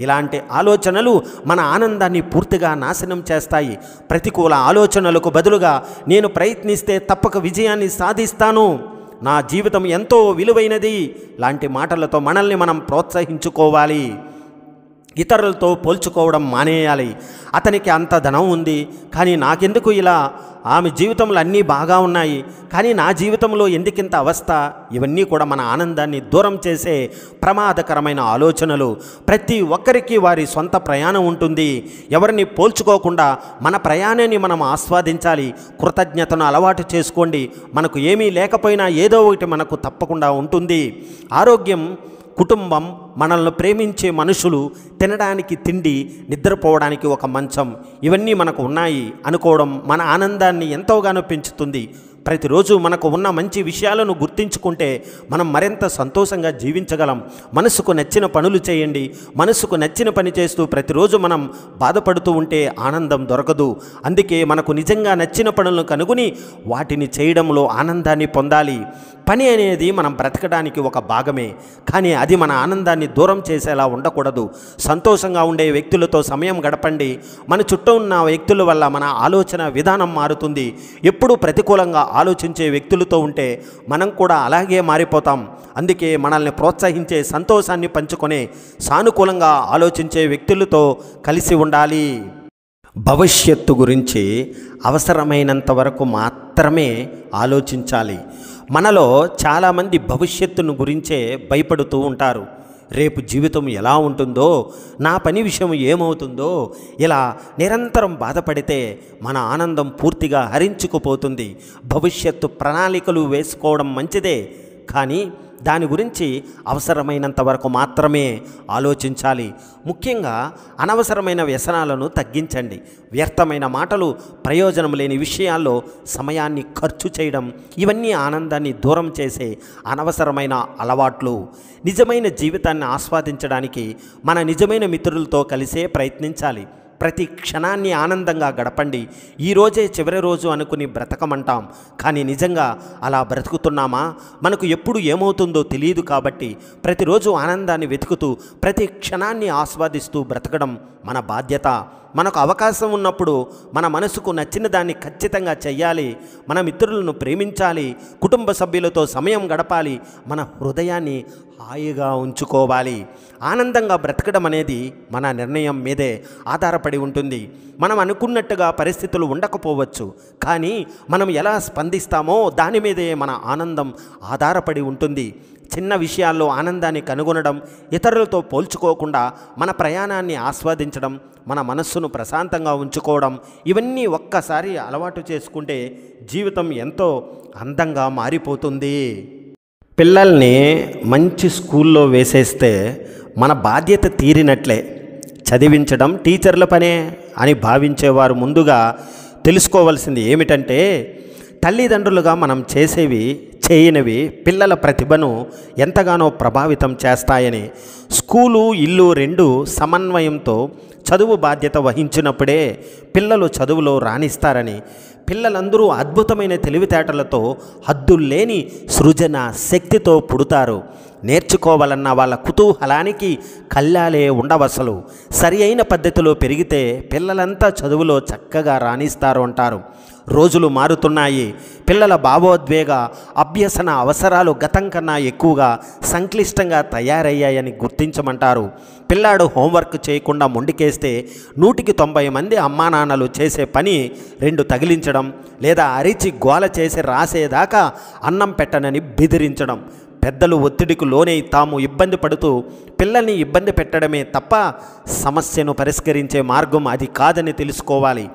ఇలాంటి ఆలోచనలు మన ఆనందాన్ని పూర్తిగా నాశనం చేస్తాయి. ప్రతికూల ఆలోచనలకు బదులుగా నేను ప్రయత్నిస్తే తప్పక విజయాన్ని సాధిస్తాను, నా జీవితం ఎంతో విలువైనది లాంటి మాటలతో మనల్ని మనం ప్రోత్సహించుకోవాలి. ఇతరులతో పోల్చుకోవడం మానేయాలి. అతనికి అంత ధనం ఉంది, కానీ నాకెందుకు ఇలా? ఆమె జీవితంలో అన్నీ బాగా ఉన్నాయి, కానీ నా జీవితంలో ఎందుకింత అవస్థ? ఇవన్నీ కూడా మన ఆనందాన్ని దూరం చేసే ప్రమాదకరమైన ఆలోచనలు. ప్రతి ఒక్కరికి వారి సొంత ప్రయాణం ఉంటుంది. ఎవరిని పోల్చుకోకుండా మన ప్రయాణాన్ని మనం ఆస్వాదించాలి. కృతజ్ఞతను అలవాటు చేసుకోండి. మనకు ఏమీ లేకపోయినా ఏదో ఒకటి మనకు తప్పకుండా ఉంటుంది. ఆరోగ్యం, కుటుంబం, మనల్ని ప్రేమించే మనుషులు, తినడానికి తిండి, నిద్రపోవడానికి ఒక మంచం, ఇవన్నీ మనకు ఉన్నాయి అనుకోవడం మన ఆనందాన్ని ఎంతోగానో పెంచుతుంది. ప్రతిరోజు మనకు ఉన్న మంచి విషయాలను గుర్తించుకుంటే మనం మరింత సంతోషంగా జీవించగలం. మనసుకు నచ్చిన పనులు చేయండి. మనసుకు నచ్చిన పని చేస్తూ ప్రతిరోజు మనం బాధపడుతూ ఉంటే ఆనందం దొరకదు. అందుకే మనకు నిజంగా నచ్చిన పనులను కనుగొని వాటిని చేయడంలో ఆనందాన్ని పొందాలి. పని అనేది మనం బ్రతకడానికి ఒక భాగమే, కానీ అది మన ఆనందాన్ని దూరం చేసేలా ఉండకూడదు. సంతోషంగా ఉండే వ్యక్తులతో సమయం గడపండి. మన చుట్టూ ఉన్న వ్యక్తుల వల్ల మన ఆలోచన విధానం మారుతుంది. ఎప్పుడూ ప్రతికూలంగా ఆలోచించే వ్యక్తులతో ఉంటే మనం కూడా అలాగే మారిపోతాం. అందుకే మనల్ని ప్రోత్సహించే, సంతోషాన్ని పంచుకునే, సానుకూలంగా ఆలోచించే వ్యక్తులతో కలిసి ఉండాలి. భవిష్యత్తు గురించి అవసరమైనంత వరకు మాత్రమే ఆలోచించాలి. మనలో చాలామంది భవిష్యత్తును గురించే భయపడుతూ ఉంటారు. రేపు జీవితం ఎలా ఉంటుందో, నా పని విషయం ఏమవుతుందో, ఇలా నిరంతరం బాధపడితే మన ఆనందం పూర్తిగా హరించుకుపోతుంది. భవిష్యత్తు ప్రణాళికలు వేసుకోవడం మంచిదే, కానీ దాని గురించి అవసరమైనంత వరకు మాత్రమే ఆలోచించాలి. ముఖ్యంగా అనవసరమైన వ్యసనాలను తగ్గించండి. వ్యర్థమైన మాటలు, ప్రయోజనం లేని విషయాల్లో సమయాన్ని ఖర్చు చేయడం, ఇవన్నీ ఆనందాన్ని దూరం చేసే అనవసరమైన అలవాట్లు. నిజమైన జీవితాన్ని ఆస్వాదించడానికి మన నిజమైన మిత్రులతో కలిసే ప్రయత్నించాలి. ప్రతి క్షణాన్ని ఆనందంగా గడపండి. ఈరోజే చివరి రోజు అనుకుని బ్రతకమంటాం, కానీ నిజంగా అలా బ్రతుకుతున్నామా? మనకు ఎప్పుడు ఏమవుతుందో తెలియదు. కాబట్టి ప్రతిరోజు ఆనందాన్ని వెతుకుతూ ప్రతి క్షణాన్ని ఆస్వాదిస్తూ బ్రతకడం మన బాధ్యత. మనకు అవకాశం ఉన్నప్పుడు మన మనసుకు నచ్చిన దాన్ని ఖచ్చితంగా చెయ్యాలి. మన మిత్రులను ప్రేమించాలి. కుటుంబ సభ్యులతో సమయం గడపాలి. మన హృదయాన్ని హాయిగా ఉంచుకోవాలి. ఆనందంగా బ్రతకడం అనేది మన నిర్ణయం మీదే ఆధారపడి ఉంటుంది. మనం అనుకున్నట్టుగా పరిస్థితులు ఉండకపోవచ్చు, కానీ మనం ఎలా స్పందిస్తామో దాని మీదే మన ఆనందం ఆధారపడి ఉంటుంది. చిన్న విషయాల్లో ఆనందాన్ని కనుగొనడం, ఇతరులతో పోల్చుకోకుండా మన ప్రయాణాన్ని ఆస్వాదించడం, మన మనస్సును ప్రశాంతంగా ఉంచుకోవడం, ఇవన్నీ ఒక్కసారి అలవాటు చేసుకుంటే జీవితం ఎంతో అందంగా మారిపోతుంది. పిల్లల్ని మంచి స్కూల్లో వేసేస్తే మన బాధ్యత తీరినట్లే. చదివించడం టీచర్ల పనే అని భావించేవారు ముందుగా తెలుసుకోవాల్సింది ఏమిటంటే, తల్లిదండ్రులుగా మనం చేసేవి, చేయనివి పిల్లల ప్రతిభను ఎంతగానో ప్రభావితం చేస్తాయని. స్కూలు, ఇల్లు రెండు సమన్వయంతో చదువు బాధ్యత వహించినప్పుడే పిల్లలు చదువులో రాణిస్తారని. పిల్లలందరూ అద్భుతమైన తెలివితేటలతో, హద్దుల్లేని సృజన శక్తితో పుడతారు. నేర్చుకోవాలన్న వాళ్ళ కుతూహలానికి కళ్ళాలే ఉండవసలు. సరి అయిన పద్ధతిలో పెరిగితే పిల్లలంతా చదువులో చక్కగా రాణిస్తారు అంటారు. రోజులు మారుతున్నాయి. పిల్లల భావోద్వేగ అభ్యసన అవసరాలు గతం కన్నా ఎక్కువగా సంక్లిష్టంగా తయారయ్యాయని గుర్తించమంటారు. పిల్లాడు హోంవర్క్ చేయకుండా మొండికేస్తే 100కి 90 మంది అమ్మానాన్నలు చేసే పని 2 తగిలించడం, లేదా అరిచి గోల చేసి రాసేదాకా అన్నం పెట్టనని బెదిరించడం. పెద్దలు ఒత్తిడికి లోనై తాము ఇబ్బంది పడుతూ పిల్లల్ని ఇబ్బంది పెట్టడమే తప్ప సమస్యను పరిష్కరించే మార్గం అది కాదని తెలుసుకోవాలి.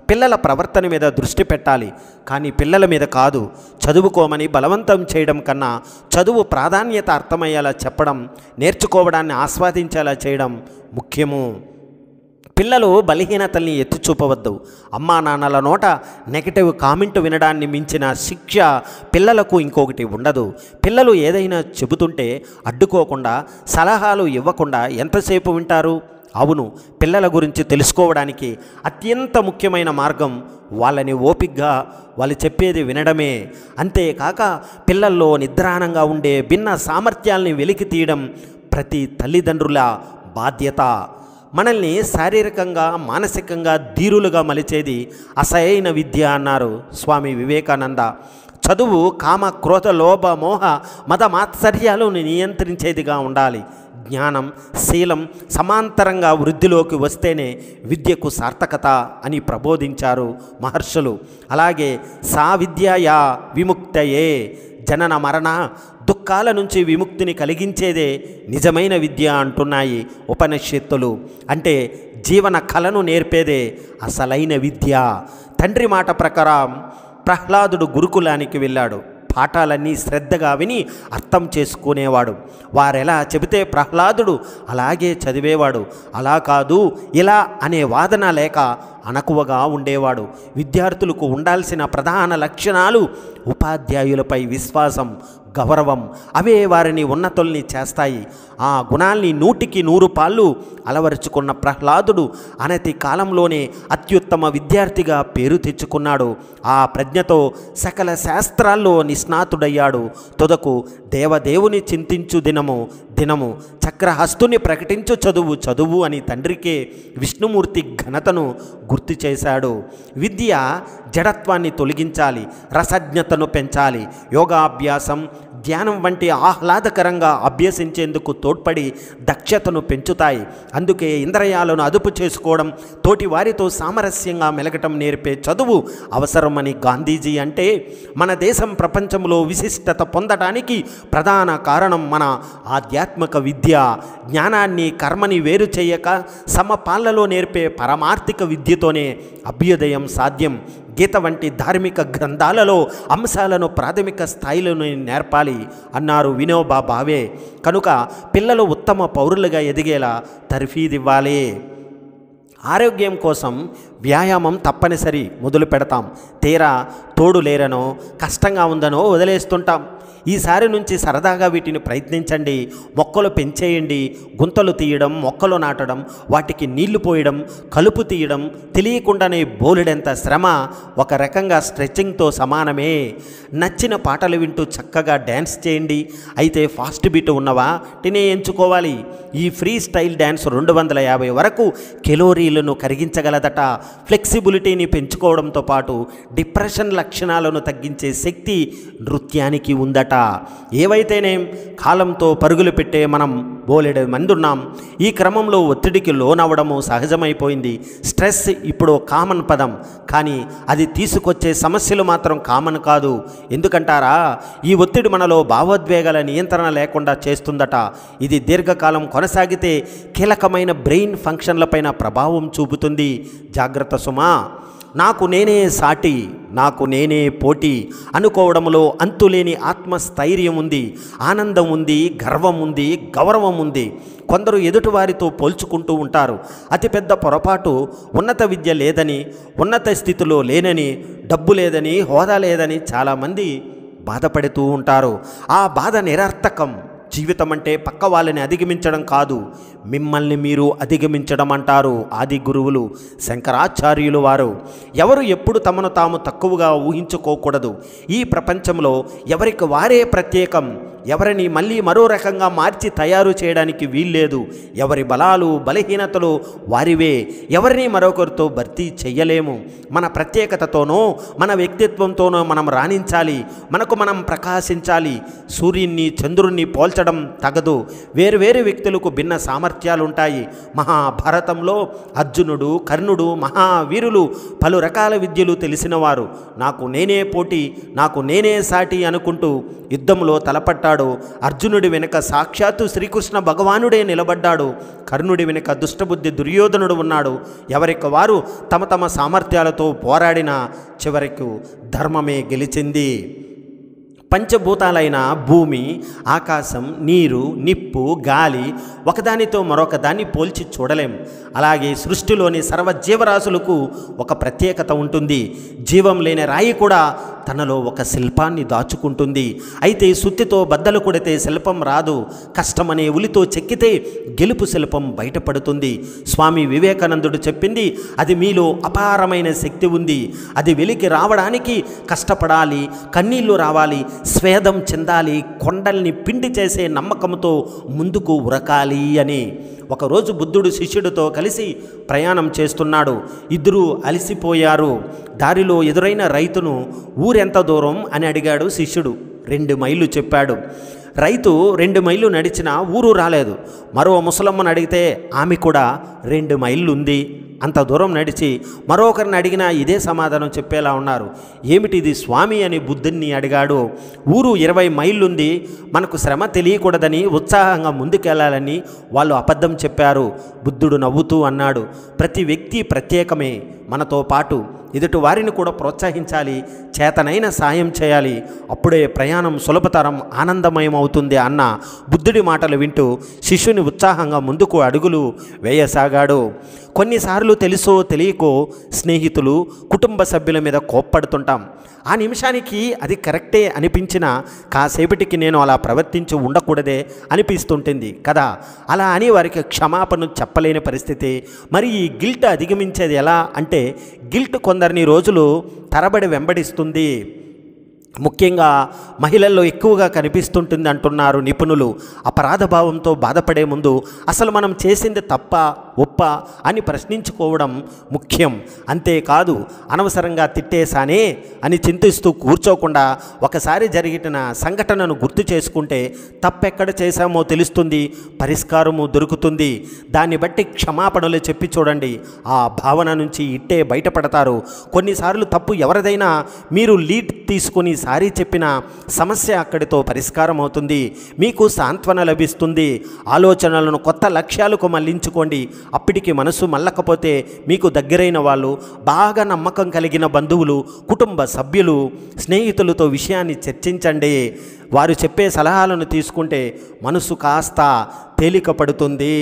పిల్లల ప్రవర్తన మీద దృష్టి పెట్టాలి, కానీ పిల్లల మీద కాదు. చదువుకోమని బలవంతం చేయడం కన్నా చదువు ప్రాధాన్యత అర్థమయ్యేలా చెప్పడం, నేర్చుకోవడాన్ని ఆస్వాదించేలా చేయడం ముఖ్యము. పిల్లలు బలహీనతల్ని ఎత్తి చూపవద్దు. అమ్మా నాన్నల నోట నెగటివ్ కామెంట్ వినడాన్ని మించిన శిక్ష పిల్లలకు ఇంకొకటి ఉండదు. పిల్లలు ఏదైనా చెబుతుంటే అడ్డుకోకుండా, సలహాలు ఇవ్వకుండా ఎంతసేపు వింటారు? అవును, పిల్లల గురించి తెలుసుకోవడానికి అత్యంత ముఖ్యమైన మార్గం వాళ్ళని ఓపికగా వాళ్ళు చెప్పేది వినడమే. అంతేకాక పిల్లల్లో నిద్రాణంగా ఉండే భిన్న సామర్థ్యాల్ని వెలికి తీయడం ప్రతి తల్లిదండ్రుల బాధ్యత. మనల్ని శారీరకంగా, మానసికంగా ధీరులుగా మలిచేది అసలైన విద్య అన్నారు స్వామి వివేకానంద. చదువు కామ, క్రోధ, లోభ, మోహ, మద మాత్సర్యాలను నియంత్రించేదిగా ఉండాలి. జ్ఞానం, శీలం సమాంతరంగా వృద్ధిలోకి వస్తేనే విద్యకు సార్థకత అని ప్రబోధించారు మహర్షులు. అలాగే సా విద్యయా విముక్తయే, జనన మరణ దుఃఖాల నుంచి విముక్తిని కలిగించేదే నిజమైన విద్య అంటున్నాయి ఉపనిషత్తులు. అంటే జీవన కళను నేర్పేదే అసలైన విద్య. తండ్రి మాట ప్రకారం ప్రహ్లాదుడు గురుకులానికి వెళ్ళాడు. పాఠాలన్నీ శ్రద్ధగా విని అర్థం చేసుకునేవాడు. వారెలా చెబితే ప్రహ్లాదుడు అలాగే చదివేవాడు. అలా కాదు ఇలా అనే వాదన లేక అణకువగా ఉండేవాడు. విద్యార్థులకు ఉండాల్సిన ప్రధాన లక్షణాలు ఉపాధ్యాయులపై విశ్వాసం, గౌరవం. అవే వారిని ఉన్నతుల్ని చేస్తాయి. ఆ గుణాల్ని 100కి 100 పాళ్ళు అలవరుచుకున్న ప్రహ్లాదుడు అనతి కాలంలోనే అత్యుత్తమ విద్యార్థిగా పేరు తెచ్చుకున్నాడు. ఆ ప్రజ్ఞతో సకల శాస్త్రాల్లో నిష్ణాతుడయ్యాడు. తుదకు దేవదేవుని చింతించు దినము చక్రహస్తుని ప్రకటించు చదువు అని తండ్రికే విష్ణుమూర్తి ఘనతను గుర్తు చేశాడు. విద్య జడత్వాన్ని తొలగించాలి, రసజ్ఞతను పెంచాలి. యోగాభ్యాసం, ధ్యానం వంటి ఆహ్లాదకరంగా అభ్యసించేందుకు తోడ్పడి దక్షతను పెంచుతాయి. అందుకే ఇంద్రియాలను అదుపు చేసుకోవడం, తోటి వారితో సామరస్యంగా మెలగటం నేర్పే చదువు అవసరమని గాంధీజీ అంటే, మన దేశం ప్రపంచంలో విశిష్టత పొందడానికి ప్రధాన కారణం మన ఆధ్యాత్మిక విద్య. జ్ఞానాన్ని, కర్మని వేరు చేయక సమపాలలో నేర్పే పరమార్థిక విద్యతోనే అభ్యుదయం సాధ్యం. గీత వంటి ధార్మిక గ్రంథాలలో అంశాలను ప్రాథమిక స్థాయిలోనే నేర్పాలి అన్నారు వినోబా భావే. కనుక పిల్లలు ఉత్తమ పౌరులుగా ఎదిగేలా తర్ఫీదివ్వాలి. ఆరోగ్యం కోసం వ్యాయామం తప్పనిసరి. మొదలు పెడతాం, తీరా తోడు లేరనో కష్టంగా ఉందనో వదిలేస్తుంటాం. ఈసారి నుంచి సరదాగా వీటిని ప్రయత్నించండి. మొక్కలు పెంచేయండి. గుంతలు తీయడం, మొక్కలు నాటడం, వాటికి నీళ్లు పోయడం, కలుపు తీయడం తెలియకుండానే బోలెడంత శ్రమ ఒక రకంగా స్ట్రెచ్చింగ్తో సమానమే. నచ్చిన పాటలు వింటూ చక్కగా డ్యాన్స్ చేయండి. అయితే ఫాస్ట్ బీట్ ఉన్నవాటినే ఎంచుకోవాలి. ఈ ఫ్రీ స్టైల్ డ్యాన్స్ 250 వరకు కెలోరీలను కరిగించగలదట. ఫ్లెక్సిబిలిటీని పెంచుకోవడంతో పాటు డిప్రెషన్ లక్షణాలను తగ్గించే శక్తి నృత్యానికి ఉందట. ఏవైతేనేం కాలంతో పరుగులు పెట్టే మనం బోలెడు మంది ఉన్నాం. ఈ క్రమంలో ఒత్తిడికి లోనవ్వడము సహజమైపోయింది. స్ట్రెస్ ఇప్పుడు కామన్ పదం, కానీ అది తీసుకొచ్చే సమస్యలు మాత్రం కామన్ కాదు. ఎందుకంటారా? ఈ ఒత్తిడి మనలో భావోద్వేగాల నియంత్రణ లేకుండా చేస్తుందట. ఇది దీర్ఘకాలం కొనసాగితే కీలకమైన బ్రెయిన్ ఫంక్షన్లపైన ప్రభావం చూపుతుంది. జాగ్రత్త సుమా. నాకు నేనే సాటి, నాకు నేనే పోటీ అనుకోవడంలో అంతులేని ఆత్మస్థైర్యం ఉంది, ఆనందం ఉంది, గర్వం ఉంది, గౌరవం ఉంది. కొందరు ఎదుటివారితో పోల్చుకుంటూ ఉంటారు. అతిపెద్ద పొరపాటు ఉన్నత విద్య లేదని, ఉన్నత స్థితిలో లేనని, డబ్బు లేదని, హోదా లేదని చాలామంది బాధపడుతూ ఉంటారు. ఆ బాధ నిరర్థకం. జీవితం అంటే పక్క వాళ్ళని అధిగమించడం కాదు, మిమ్మల్ని మీరు అధిగమించడం అంటారు ఆది గురువులు శంకరాచార్యులు వారు. ఎవరు ఎప్పుడు తమను తాము తక్కువగా ఊహించుకోకూడదు. ఈ ప్రపంచంలో ఎవరికి వారే ప్రత్యేకం. ఎవరిని మళ్ళీ మరో రకంగా మార్చి తయారు చేయడానికి వీల్లేదు. ఎవరి బలాలు, బలహీనతలు వారివే. ఎవరిని మరొకరితో భర్తీ చెయ్యలేము. మన ప్రత్యేకతతోనో మన వ్యక్తిత్వంతోనో మనం రాణించాలి. మనకు మనం ప్రకాశించాలి. సూర్యున్ని, చంద్రుణ్ణి పోల్చడం తగదు. వేరువేరు వ్యక్తులకు భిన్న సామర్థ్యాలుంటాయి. మహాభారతంలో అర్జునుడు, కర్ణుడు మహావీరులు, పలు రకాల విద్యలు తెలిసినవారు. నాకు నేనే పోటీ, నాకు నేనే సాటి అనుకుంటూ యుద్ధంలో తలపట్టాడు. అర్జునుడి వెనుక సాక్షాత్తు శ్రీకృష్ణ భగవానుడే నిలబడ్డాడు. కర్ణుడి వెనుక దుష్టబుద్ధి దుర్యోధనుడు ఉన్నాడు. ఎవరికి వారు తమ తమ సామర్థ్యాలతో పోరాడిన చివరికి ధర్మమే గెలిచింది. పంచభూతాలైన భూమి, ఆకాశం, నీరు, నిప్పు, గాలి ఒకదానితో మరొక దాన్ని పోల్చి చూడలేం. అలాగే సృష్టిలోని సర్వజీవరాశులకు ఒక ప్రత్యేకత ఉంటుంది. జీవం లేని రాయి కూడా తనలో ఒక శిల్పాన్ని దాచుకుంటుంది. అయితే సుత్తితో బద్దలు కొడితే శిల్పం రాదు. కష్టమనే ఉలితో చెక్కితే గెలుపు శిల్పం బయటపడుతుంది. స్వామి వివేకానందుడు చెప్పింది అది మీలో అపారమైన శక్తి ఉంది. అది వెలికి రావడానికి కష్టపడాలి, కన్నీళ్లు రావాలి, స్వేదం చెందాలి, కొండల్ని పిండి చేసే నమ్మకంతో ముందుకు ఉరకాలి అని. ఒకరోజు బుద్ధుడు శిష్యుడితో కలిసి ప్రయాణం చేస్తున్నాడు. ఇద్దరూ అలసిపోయారు. దారిలో ఎదురైన రైతును ఊరెంత దూరం అని అడిగాడు శిష్యుడు. 2 మైళ్ళు చెప్పాడు. రైతు 2 మైళ్ళు నడిచినా ఊరు రాలేదు. మరో ముసలమ్మను అడిగితే ఆమె కూడా 2 మైళ్ళు ఉంది. అంత దూరం నడిచి మరొకరిని అడిగినా ఇదే సమాధానం చెప్పేలా ఉన్నారు. ఏమిటిది స్వామి అని బుద్ధుడిని అడిగాడు. ఊరు 20 మైళ్ళుంది, మనకు శ్రమ తెలియకూడదని ఉత్సాహంగా ముందుకెళ్లాలని వాళ్ళు అబద్ధం చెప్పారు. బుద్ధుడు నవ్వుతూ అన్నాడు, ప్రతి వ్యక్తి ప్రత్యేకమే. మనతో పాటు ఎదుటి వారిని కూడా ప్రోత్సహించాలి, చేతనైన సాయం చేయాలి. అప్పుడే ప్రయాణం సులభతరం, ఆనందమయం అవుతుంది అన్న బుద్ధుడి మాటలు వింటూ శిష్యుని ఉత్సాహంగా ముందుకు అడుగులు వేయసాగాడు. కొన్నిసార్లు తెలుసో తెలియకో స్నేహితులు, కుటుంబ సభ్యుల మీద కోప్పడుతుంటాం. ఆ నిమిషానికి అది కరెక్టే అనిపించిన కాసేపటికి నేను అలా ప్రవర్తించి ఉండకూడదే అనిపిస్తుంటుంది కదా. అలా అని వారికి క్షమాపణ చెప్పలేని పరిస్థితి. మరి ఈ గిల్ట్ అధిగమించేది ఎలా అంటే, గిల్ట్ కొందరిని రోజులు తరబడి వెంబడిస్తుంది. ముఖ్యంగా మహిళల్లో ఎక్కువగా కనిపిస్తుంటుంది అంటున్నారు నిపుణులు. అపరాధ భావంతో బాధపడే ముందు అసలు మనం చేసింది తప్ప ఒప్ప అని ప్రశ్నించుకోవడం ముఖ్యం. అంతేకాదు అనవసరంగా తిట్టేశానే అని చింతిస్తూ కూర్చోకుండా ఒకసారి జరిగిన సంఘటనను గుర్తు చేసుకుంటే తప్పెక్కడ చేశామో తెలుస్తుంది, పరిష్కారము దొరుకుతుంది. దాన్ని బట్టి క్షమాపణలు చెప్పి చూడండి, ఆ భావన నుంచి ఇట్టే బయటపడతారు. కొన్నిసార్లు తప్పు ఎవరిదైనా మీరు లీడ్ తీసుకొని సారీ చెప్పిన సమస్య అక్కడితో పరిష్కారం అవుతుంది. మీకు సాంత్వన లభిస్తుంది. ఆలోచనలను కొత్త లక్ష్యాలకు మళ్లించుకోండి. అప్పటికి మనసు మళ్ళకపోతే మీకు దగ్గరైన వాళ్ళు, బాగా నమ్మకం కలిగిన బంధువులు, కుటుంబ సభ్యులు, స్నేహితులతో విషయాన్ని చర్చించండి. వారు చెప్పే సలహాలను తీసుకుంటే మనసు కాస్త తేలిక పడుతుంది.